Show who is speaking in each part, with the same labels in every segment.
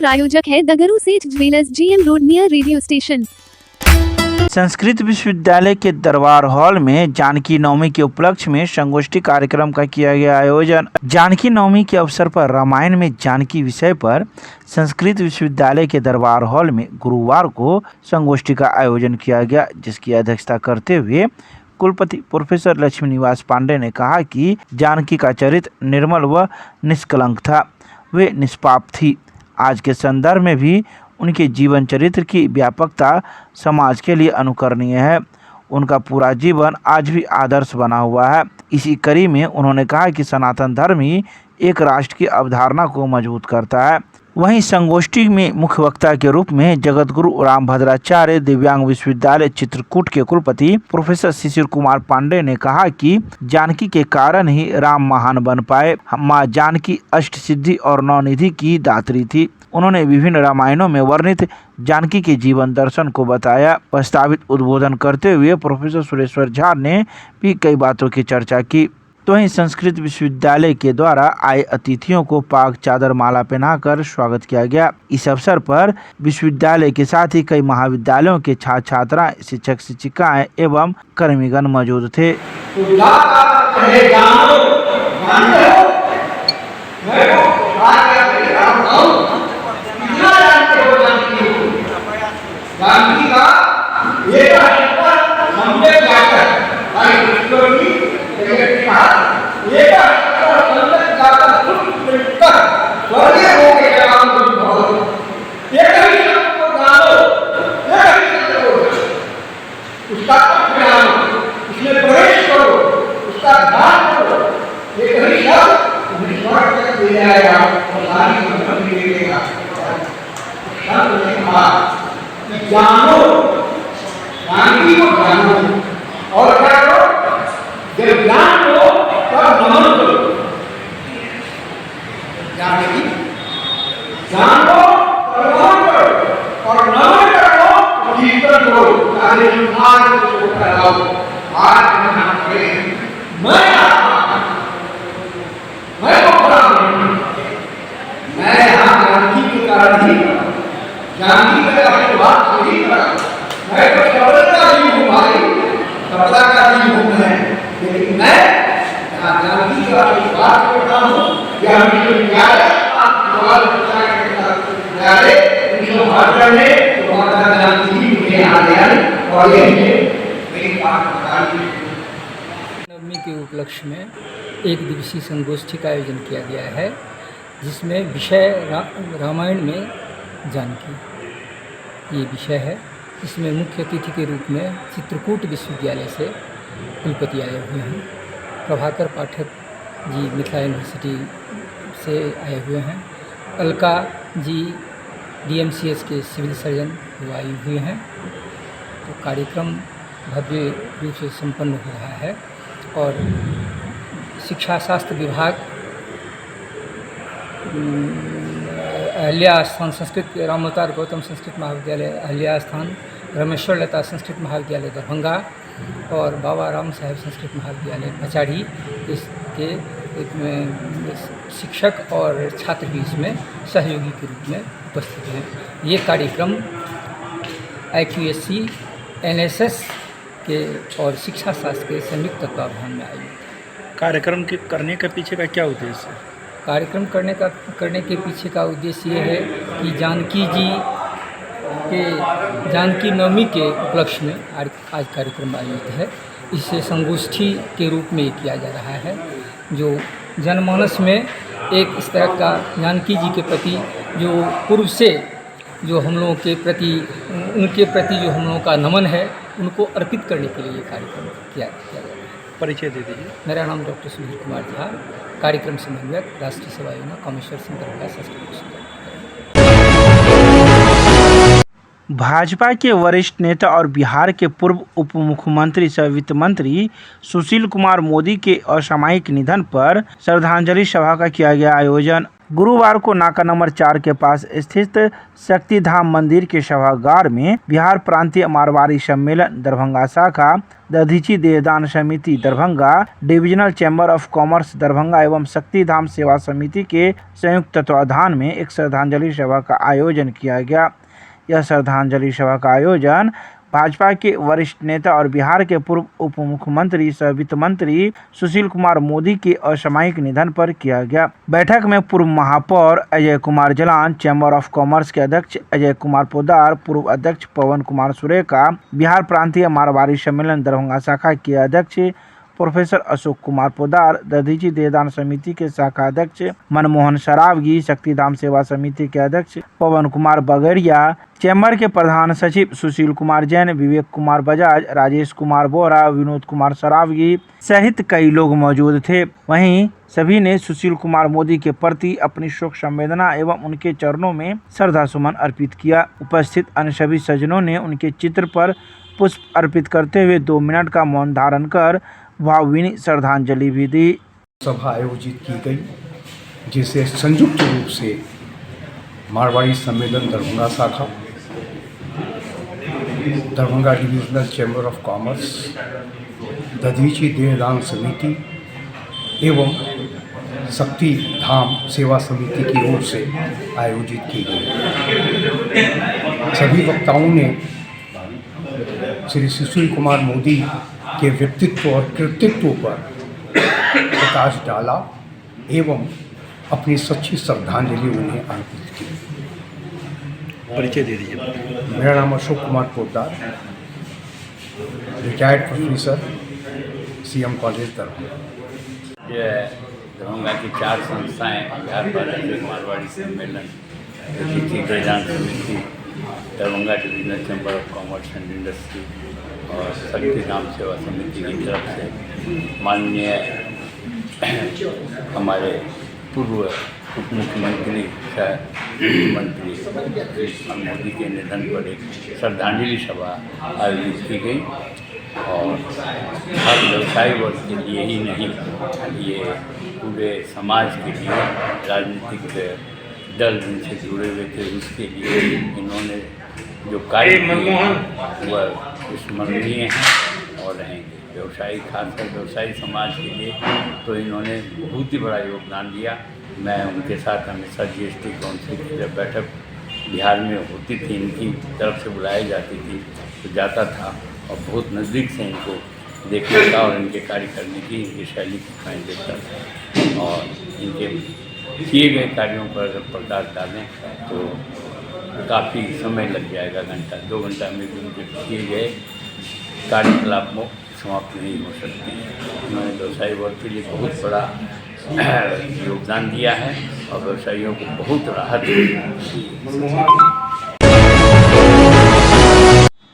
Speaker 1: प्रायोजक है द गुरु सेठ jewellers, GM road, near radio station.
Speaker 2: Sanskrit विश्वविद्यालय के दरबार हॉल में जानकी नवमी के उपलक्ष्य में संगोष्ठी कार्यक्रम का किया गया आयोजन। जानकी नवमी के अवसर पर रामायण में जानकी विषय पर संस्कृत विश्वविद्यालय के दरबार हॉल में गुरुवार को संगोष्ठी का आयोजन किया गया, जिसकी अध्यक्षता करते हुए कुलपति प्रोफेसर लक्ष्मी निवास पांडे ने कहा कि जानकी का चरित्र निर्मल व निष्कलंक था, वे निष्पाप थी। आज के संदर्भ में भी उनके जीवन चरित्र की व्यापकता समाज के लिए अनुकरणीय है। उनका पूरा जीवन आज भी आदर्श बना हुआ है। इसी कड़ी में उन्होंने कहा कि सनातन धर्म ही एक राष्ट्र की अवधारणा को मजबूत करता है। वहीं संगोष्ठी में मुख्य वक्ता के रूप में जगत गुरु रामभद्राचार्य दिव्यांग विश्वविद्यालय चित्रकूट के कुलपति प्रोफेसर शिशिर कुमार पांडे ने कहा कि जानकी के कारण ही राम महान बन पाए। माँ जानकी अष्ट सिद्धि और नवनिधि की दात्री थी। उन्होंने विभिन्न रामायणों में वर्णित जानकी के जीवन दर्शन को बताया। प्रस्तावित उद्बोधन करते हुए प्रोफेसर सुरेश्वर झा ने भी कई बातों की चर्चा की। तो वहीं संस्कृत विश्वविद्यालय के द्वारा आए अतिथियों को पाग चादर माला पहनाकर स्वागत किया गया। इस अवसर पर विश्वविद्यालय के साथ ही कई महाविद्यालयों के छात्र छात्राएं, शिक्षक शिक्षिकाएं एवं कर्मीगण मौजूद थे।
Speaker 3: जानो जानकी को जानो और क्या करो, जब ज्ञान लो तब नमन करो। जानकी जानो और नमन करो और नमन करो कीर्तन करो, सारे संसार को फैलाओ। आज मैं यहाँ जानकी के कारण ही जानकी का बात सही करा। मैं तो शब्द का भी हूँ भाई, शब्द का भी हूँ मैं, लेकिन मैं जानकी का बात करता हूँ। यह विश्वविद्यालय जानकी जी मुझे यहाँ ले आए और यही मेरी बात बताई।
Speaker 4: नवमी के उपलक्ष्य में एक दिवसीय संगोष्ठी का आयोजन किया गया है, जिसमें विषय रामायण में जानकी ये विषय है। इसमें मुख्य अतिथि के रूप में चित्रकूट विश्वविद्यालय से कुलपति आए हुए हैं। प्रभाकर पाठक जी मिथिला यूनिवर्सिटी से आए हुए हैं। अलका जी DMCS के सिविल सर्जन वो आए हुए हैं। तो कार्यक्रम भव्य रूप से संपन्न हो रहा है और शिक्षा शास्त्र विभाग, अहल्या स्थान संस्कृत राम अवतार गौतम संस्कृत महाविद्यालय अहल्या स्थान, रमेश्वर लता संस्कृत महाविद्यालय दरभंगा और बाबा राम साहेब संस्कृत महाविद्यालय पचाड़ी, इसके शिक्षक और छात्र भी इसमें सहयोगी के रूप में उपस्थित हैं। ये कार्यक्रम IQSC, NSS के और शिक्षा शास्त्र के संयुक्त तत्वावधान में आयोजित।
Speaker 2: कार्यक्रम के करने के पीछे का क्या उद्देश्य है?
Speaker 4: कार्यक्रम करने के पीछे का उद्देश्य ये है कि जानकी जी के जानकी नवमी के उपलक्ष्य में आज कार्यक्रम आयोजित है। इसे संगोष्ठी के रूप में किया जा रहा है, जो जनमानस में एक इस तरह का जानकी जी के प्रति जो पूर्व से जो हम लोगों के प्रति उनके प्रति जो हम लोगों का नमन है, उनको अर्पित करने के लिए ये कार्यक्रम किया जा रहा है।
Speaker 2: परिचय दे दीजिए।
Speaker 4: मेरा नाम डॉक्टर सुधीर कुमार झा, कार्यक्रम समन्वयक, राष्ट्रीय सेवा योजना, कामेश्वर सिंह दरभंगा संस्कृत विश्वविद्यालय।
Speaker 2: भाजपा के वरिष्ठ नेता और बिहार के पूर्व उप मुख्यमंत्री सह वित्त मंत्री सुशील कुमार मोदी के असामयिक निधन पर श्रद्धांजलि सभा का किया गया आयोजन। गुरुवार को नाका नंबर 4 के पास स्थित शक्ति धाम मंदिर के सभागार में बिहार प्रांतीय मारवाड़ी सम्मेलन दरभंगा शाखा, दधीची देहदान समिति Darbhanga, divisional chamber of commerce Darbhanga एवं शक्ति धाम सेवा समिति के संयुक्त तत्वाधान में एक श्रद्धांजलि सभा का आयोजन किया गया। यह श्रद्धांजलि सभा का आयोजन भाजपा के वरिष्ठ नेता और बिहार के पूर्व उप मुख्यमंत्री सह वित्त मंत्री सुशील कुमार मोदी के असामयिक निधन पर किया गया। बैठक में पूर्व महापौर Ajay Kumar Jalan, chamber of commerce के अध्यक्ष अजय कुमार पोदार, पूर्व अध्यक्ष पवन कुमार सुरेका, बिहार प्रांतीय मारवाड़ी सम्मेलन दरभंगा शाखा के अध्यक्ष प्रोफेसर अशोक कुमार पोदार, दधीची देहदान समिति के शाखा अध्यक्ष मनमोहन सरावगी, शक्तिधाम सेवा समिति के अध्यक्ष पवन कुमार बगड़िया, चैम्बर के प्रधान सचिव सुशील कुमार जैन, विवेक कुमार बजाज, राजेश कुमार बोरा, विनोद कुमार सरावगी सहित कई लोग मौजूद थे। वहीं सभी ने सुशील कुमार मोदी के प्रति अपनी शोक संवेदना एवं उनके चरणों में श्रद्धा सुमन अर्पित किया। उपस्थित अन्य सभी सज्जनों ने उनके चित्र पर पुष्प अर्पित करते हुए 2 मिनट का मौन धारण कर भावभीनी श्रद्धांजलि भी दी।
Speaker 3: सभा आयोजित की गई जिसे संयुक्त रूप से मारवाड़ी सम्मेलन दरभंगा शाखा, Darbhanga divisional chamber of commerce, Dadhichi Dehdan Samiti एवं शक्ति धाम सेवा समिति की ओर से आयोजित की गई। सभी वक्ताओं ने श्री सुशील कुमार मोदी के व्यक्तित्व और कृतित्व पर प्रकाश डाला एवं अपनी सच्ची श्रद्धांजलि उन्हें अर्पित की।
Speaker 2: परिचय दे दीजिए।
Speaker 3: मेरा नाम Ashok Kumar Podar, retired professor, CM college Darbhanga.
Speaker 5: यह दरभंगा की 4 संस्थाएं, बिहार प्रांतीय मारवाड़ी सम्मेलन, दधीची देहदान समिति, Darbhanga divisional chamber of commerce and industry और शक्ति धाम सेवा समिति की तरफ से माननीय हमारे पूर्व उप मुख्यमंत्री मंत्री मोदी के निधन पर एक श्रद्धांजलि सभा आयोजित की गई और हर व्यवसायी वर्ग के लिए ही नहीं, ये पूरे समाज के लिए, राजनीतिक दल जिनसे जुड़े हुए थे उसके लिए इन्होंने जो कार्य किए वह स्मरणीय हैं और रहेंगे। व्यवसायी, खासकर व्यवसायी समाज के लिए तो इन्होंने बहुत ही बड़ा योगदान दिया। मैं उनके साथ हमेशा जीएसटी काउंसिल की जब बैठक बिहार में होती थी, इनकी तरफ से बुलाई जाती थी तो जाता था और बहुत नज़दीक से इनको देखने का और इनके कार्य करने की, इनकी शैली की खाई देखता था और इनके किए गए कार्यों पर अगर प्रकाश डालें तो काफ़ी समय लग जाएगा, घंटा 2 घंटा में भी उनके किए गए कार्यकलाप समाप्त नहीं हो सकती है। उन्होंने व्यवसायी वर्ग के लिए बहुत बड़ा योगदान दिया है और व्यवसायियों को बहुत राहत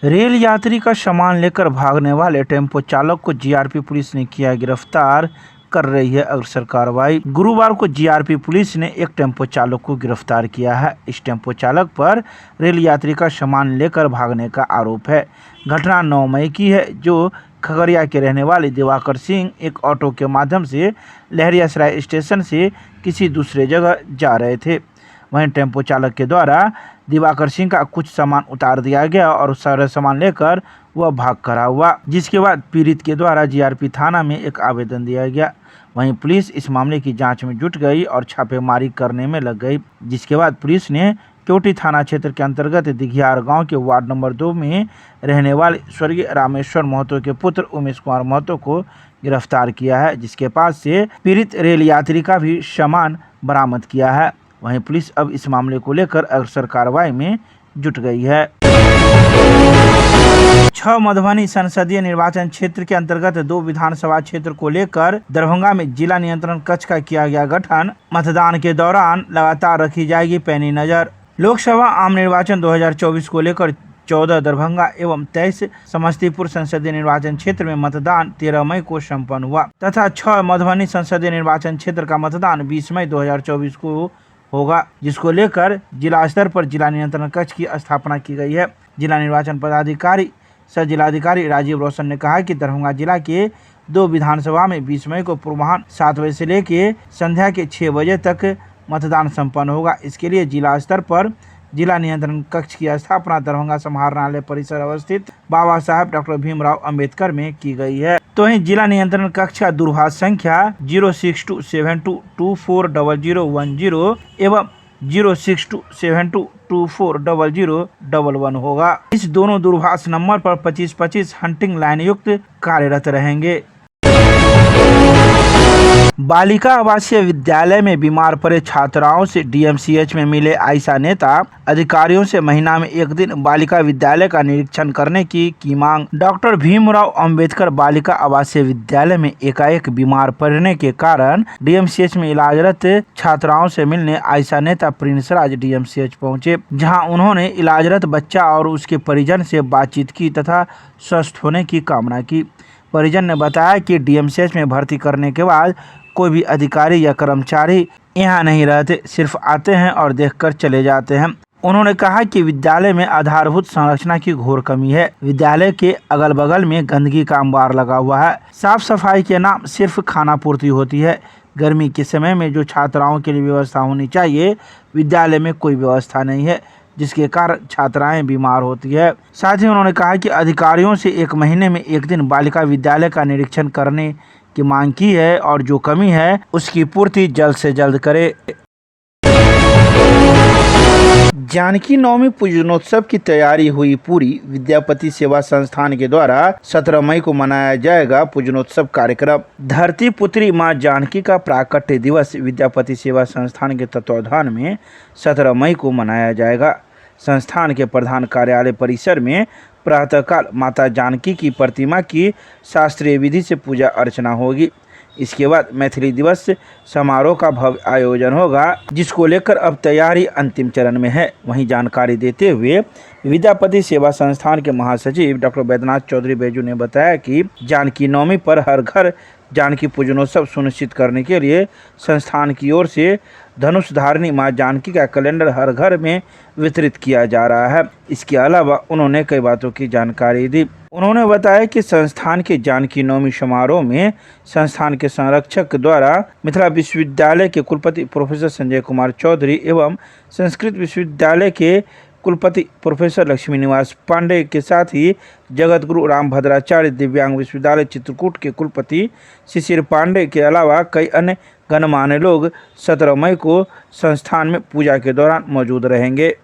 Speaker 2: रेल यात्री का सामान लेकर भागने वाले टेम्पो चालक को जीआरपी पुलिस ने किया गिरफ्तार, कर रही है अग्रसर कार्रवाई। गुरुवार को जीआरपी पुलिस ने एक टेम्पो चालक को गिरफ्तार किया है। इस टेम्पो चालक पर रेल यात्री का सामान लेकर भागने का आरोप है। घटना 9 मई की है, जो खगड़िया के रहने वाले दिवाकर सिंह एक ऑटो के माध्यम से लहरियासराय स्टेशन से किसी दूसरे जगह जा रहे थे। वहीं टेम्पो चालक के द्वारा दिवाकर सिंह का कुछ सामान उतार दिया गया और सारा सामान लेकर वह भाग खड़ा हुआ, जिसके बाद पीड़ित के द्वारा जीआरपी थाना में एक आवेदन दिया गया। वहीं पुलिस इस मामले की जांच में जुट गई और छापेमारी करने में लग गई, जिसके बाद पुलिस ने केवटी थाना क्षेत्र के अंतर्गत दिघियार गांव के वार्ड नंबर 2 में रहने वाले स्वर्गीय रामेश्वर महतो के पुत्र उमेश कुमार महतो को गिरफ्तार किया है, जिसके पास से पीड़ित रेल यात्री का भी सामान बरामद किया है। वहीं पुलिस अब इस मामले को लेकर अग्रसर कार्रवाई में जुट गई है। 6 मधुबनी संसदीय निर्वाचन क्षेत्र के अंतर्गत 2 विधानसभा क्षेत्र को लेकर दरभंगा में जिला नियंत्रण कक्ष का किया गया गठन। मतदान के दौरान लगातार रखी जाएगी पैनी नजर। लोकसभा आम निर्वाचन 2024 को लेकर 14 दरभंगा एवं 23 समस्तीपुर संसदीय निर्वाचन क्षेत्र में मतदान 13 मई को संपन्न हुआ तथा 6 मधुबनी संसदीय निर्वाचन क्षेत्र का मतदान 20 मई 2024 को होगा, जिसको लेकर जिला स्तर पर जिला नियंत्रण कक्ष की स्थापना की गई है। जिला निर्वाचन पदाधिकारी सह जिलाधिकारी राजीव रोशन ने कहा कि दरभंगा जिला के 2 विधानसभा में 20 मई को पूर्वाह्न 7 बजे से लेकर संध्या के 6 बजे तक मतदान संपन्न होगा। इसके लिए जिला स्तर पर जिला नियंत्रण कक्ष की स्थापना दरभंगा समाहरणालय परिसर अवस्थित बाबा साहेब डॉक्टर भीमराव अंबेडकर में की गई है। तो वहीं जिला नियंत्रण कक्ष का दूरभाष संख्या 06272240010 एवं 06272240011 होगा। इस दोनों दूरभाष नंबर पर 25-25 हंटिंग लाइन युक्त कार्यरत रहेंगे। बालिका आवासीय विद्यालय में बीमार पड़े छात्राओं से डीएमसीएच में मिले आयशा नेता अधिकारियों से महीना में 1 दिन बालिका विद्यालय का निरीक्षण करने की मांग। डॉक्टर भीमराव अंबेडकर बालिका आवासीय विद्यालय में एकाएक बीमार पड़ने के कारण डीएमसीएच में इलाजरत छात्राओं से मिलने आयशा नेता प्रिंस राज डीएमसीएच पहुंचे, जहां उन्होंने इलाजरत बच्चा और उसके परिजन से बातचीत की तथा स्वस्थ होने की कामना की। परिजन ने बताया कि डीएमसीएच में भर्ती करने के बाद कोई भी अधिकारी या कर्मचारी यहां नहीं रहते, सिर्फ आते हैं और देखकर चले जाते हैं। उन्होंने कहा कि विद्यालय में आधारभूत संरचना की घोर कमी है। विद्यालय के अगल बगल में गंदगी का अंबार लगा हुआ है। साफ सफाई के नाम सिर्फ खाना पूर्ति होती है। गर्मी के समय में जो छात्राओं के लिए व्यवस्था होनी चाहिए, विद्यालय में कोई व्यवस्था नहीं है, जिसके कारण छात्राएं बीमार होती है। साथ ही उन्होंने कहा कि अधिकारियों से 1 महीने में 1 दिन बालिका विद्यालय का निरीक्षण करने की मांग की है और जो कमी है उसकी पूर्ति जल्द से जल्द करे। जानकी नवमी पूजनोत्सव की तैयारी हुई पूरी। विद्यापति सेवा संस्थान के द्वारा 17 मई को मनाया जाएगा पूजनोत्सव कार्यक्रम। धरती पुत्री मां जानकी का प्राकट्य दिवस विद्यापति सेवा संस्थान के तत्वावधान में 17 मई को मनाया जाएगा। संस्थान के प्रधान कार्यालय परिसर में प्रातःकाल माता जानकी की प्रतिमा की शास्त्रीय विधि से पूजा अर्चना होगी। इसके बाद मैथिली दिवस समारोह का भव्य आयोजन होगा, जिसको लेकर अब तैयारी अंतिम चरण में है। वहीं जानकारी देते हुए विद्यापति सेवा संस्थान के महासचिव डॉक्टर वैद्यनाथ चौधरी बैजू ने बताया कि जानकी नवमी पर हर घर जानकी पूजनोत्सव सुनिश्चित करने के लिए संस्थान की ओर से धनुष धारिणी मां जानकी का कैलेंडर हर घर में वितरित किया जा रहा है। इसके अलावा उन्होंने कई बातों की जानकारी दी। उन्होंने बताया कि संस्थान के जानकी नवमी समारोह में संस्थान के संरक्षक द्वारा मिथिला विश्वविद्यालय के कुलपति प्रोफेसर संजय कुमार चौधरी एवं संस्कृत विश्वविद्यालय के कुलपति प्रोफेसर लक्ष्मी निवास पांडे के साथ ही जगतगुरु रामभद्राचार्य दिव्यांग विश्वविद्यालय चित्रकूट के कुलपति शिशिर पांडे के अलावा कई अन्य गणमान्य लोग 17 मई को संस्थान में पूजा के दौरान मौजूद रहेंगे।